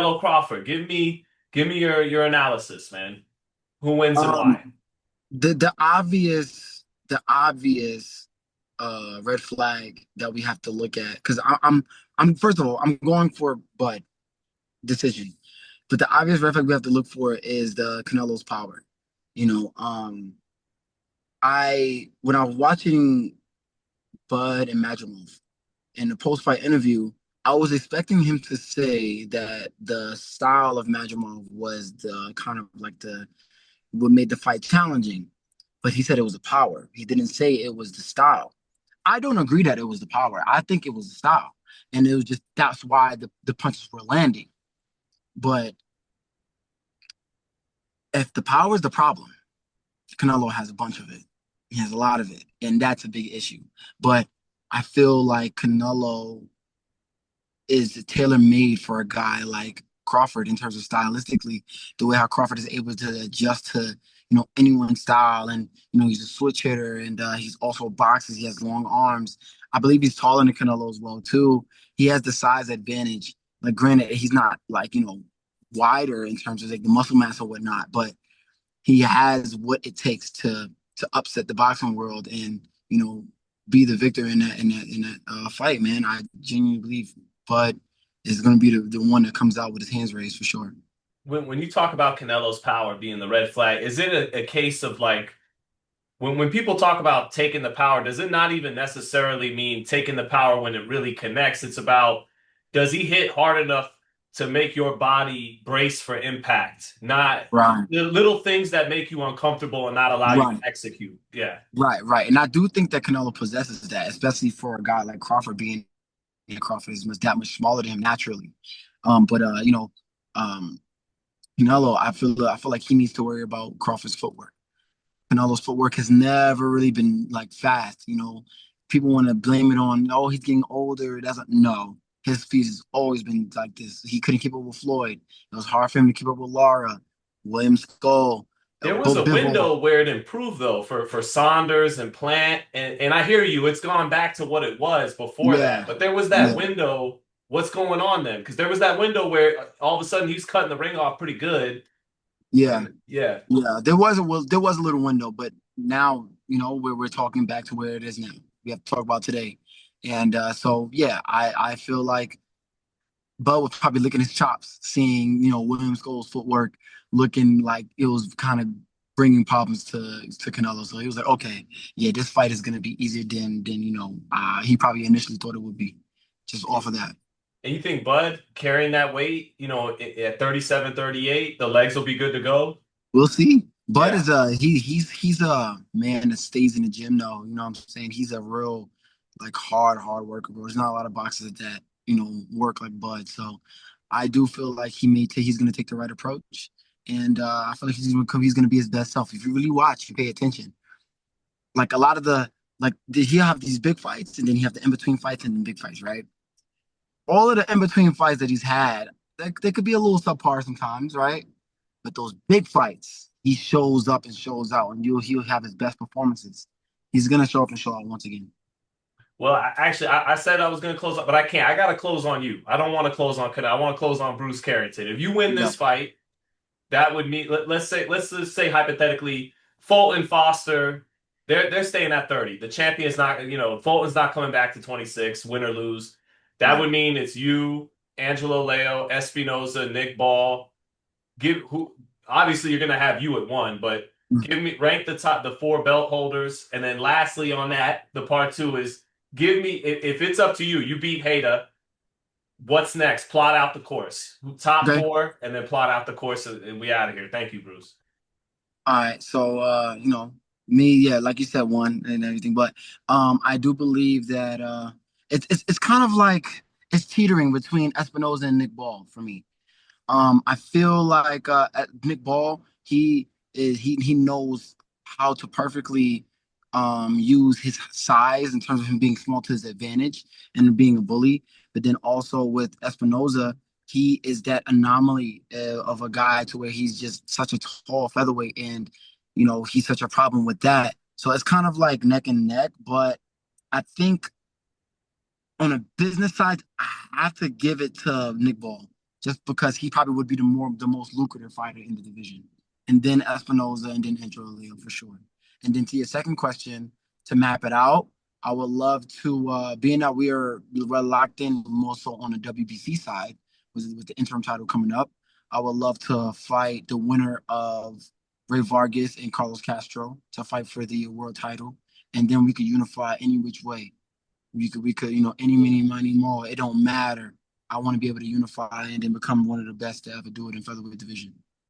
Canelo-Crawford. Give me your analysis, man. Who wins and why? Um, the obvious red flag that we have to look at, because I'm first of all, I'm going for Bud decision, but the obvious red flag we have to look for is the Canelo's power. You know, I when I was watching Bud and Madrimov in the post-fight interview, I was expecting him to say that the style of Madrimov was the kind of like the what made the fight challenging, but he said it was the power. He didn't say it was the style. I don't agree that it was the power. I think it was the style. And it was just that's why the punches were landing. But if the power is the problem, Canelo has a bunch of it. He has a lot of it. And that's a big issue. But I feel like Canelo is tailor made for a guy like Crawford in terms of stylistically, the way how Crawford is able to adjust to anyone's style, and he's a switch hitter, and he's also boxes. He has long arms. I believe he's taller than Canelo as well too. He has the size advantage. Like granted, he's not like wider in terms of like the muscle mass or whatnot, but he has what it takes to upset the boxing world and be the victor in that fight, man. I genuinely believe Bud is going to be the one that comes out with his hands raised for sure. When you talk about Canelo's power being the red flag, is it a case of like when people talk about taking the power, does it not even necessarily mean taking the power when it really connects? It's about does he hit hard enough to make your body brace for impact, not Right, the little things that make you uncomfortable and not allow you to right, execute. Yeah. right. And I do think that Canelo possesses that, especially for a guy like Crawford, being Crawford is much that much smaller than him naturally. But um, Canelo, I feel like he needs to worry about Crawford's footwork. Canelo's footwork has never really been like fast. People want to blame it on, oh, he's getting older. That's no. His feet has always been like this. He couldn't keep up with Floyd. It was hard for him to keep up with Lara, William Skull, There was a Bivol. window where it improved though for Saunders and Plant, and I hear you, it's gone back to what it was before that. Yeah, But there was that yeah, window. What's going on then? Because there was that window where all of a sudden he's cutting the ring off pretty good, yeah, and yeah. yeah. There was a little window, but now we're talking back to where it is now. We have to talk about today, and so yeah, I feel like Bud was probably licking his chops, seeing William Scholes' footwork looking like it was kind of bringing problems to Canelo. So he was like, okay, yeah, this fight is gonna be easier than he probably initially thought it would be, just off of that. And you think Bud carrying that weight, at 37, 38, the legs will be good to go? We'll see. Bud Yeah. is he's a man that stays in the gym though. You know what I'm saying? He's a real like hard worker, bro. There's not a lot of boxers that work like Bud. So I do feel like he's gonna take the right approach, and I feel like he's gonna be his best self. If you really watch, you pay attention. Like a lot of the like did he have these big fights, and then you have the in between fights and then big fights, right? All of the in between fights that he's had, they could be a little subpar sometimes, right? But those big fights, he shows up and shows out, and he'll have his best performances. He's gonna show up and show out once again. Well, I said I was going to close up, but I can't. I got to close on you. I don't want to close on Canelo. I want to close on Bruce Carrington. If you win Yeah. this fight, that would mean let's just say hypothetically, Fulton Foster, they're staying at 30. The champion's not, Fulton's not coming back to 26, win or lose. That Right. would mean it's you, Angelo Leo, Espinoza, Nick Ball. Give who obviously you're gonna have you at one, but Mm. give me rank the four belt holders, and then lastly on that, the part two is give me if it's up to you, you beat Hayda. What's next? Plot out the course. Top Okay. four, and then plot out the course, and we out of here. Thank you, Bruce. All right. So me, yeah, like you said, one and everything, but I do believe that it's kind of like it's teetering between Espinoza and Nick Ball for me. I feel like Nick Ball, he knows how to perfectly use his size in terms of him being small to his advantage and being a bully. But then also with Espinoza, he is that anomaly of a guy to where he's just such a tall featherweight, and he's such a problem with that. So it's kind of like neck and neck. But I think on a business side, I have to give it to Nick Ball. just because he probably would be the most lucrative fighter in the division. And then Espinoza and then Leo for sure. And then to your second question, to map it out, I would love to being that we're locked in more so on the WBC side with the interim title coming up. I would love to fight the winner of Ray Vargas and Carlos Castro to fight for the world title. And then we could unify any which way. We could, any, many, money, more. It don't matter. I want to be able to unify and then become one of the best to ever do it in featherweight division.